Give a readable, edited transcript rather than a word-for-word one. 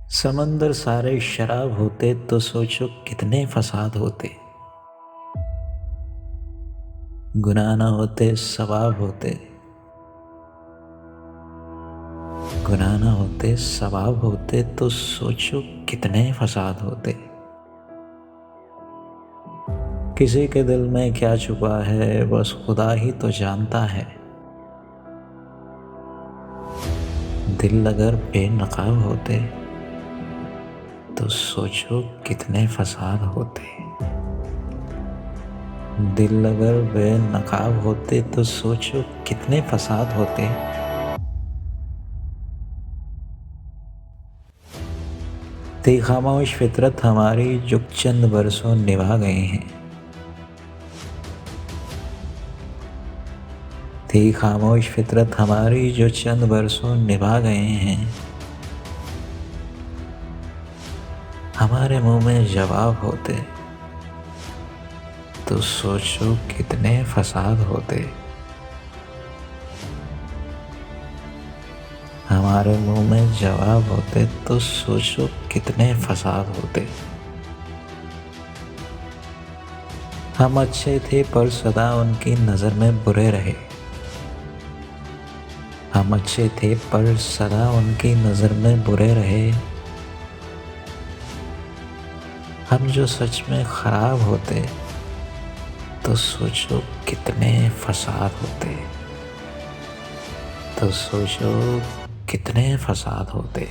समंदर सारे शराब होते तो सोचो कितने फसाद होते। गुनाह न होते सवाब होते, गुनाह न होते सवाब होते तो सोचो कितने फसाद होते। किसी के दिल में क्या छुपा है बस खुदा ही तो जानता है। दिल अगर बेनकाब होते तो सोचो कितने फसाद होते। दिल अगर बेनकाब होते तो सोचो कितने फसाद होते। थी खामोश फितरत हमारी जो चंद बरसों निभा गए हैं। थी खामोश फितरत हमारी जो चंद बरसों निभा गए हैं। हमारे मुंह में जवाब होते तो सोचो कितने फसाद होते। हमारे मुंह में जवाब होते तो सोचो कितने फसाद होते। हम अच्छे थे पर सदा उनकी नज़र में बुरे रहे। हम अच्छे थे पर सदा उनकी नज़र में बुरे रहे। हम जो सच में ख़राब होते तो सोचो कितने फसाद होते। तो सोचो कितने फसाद होते।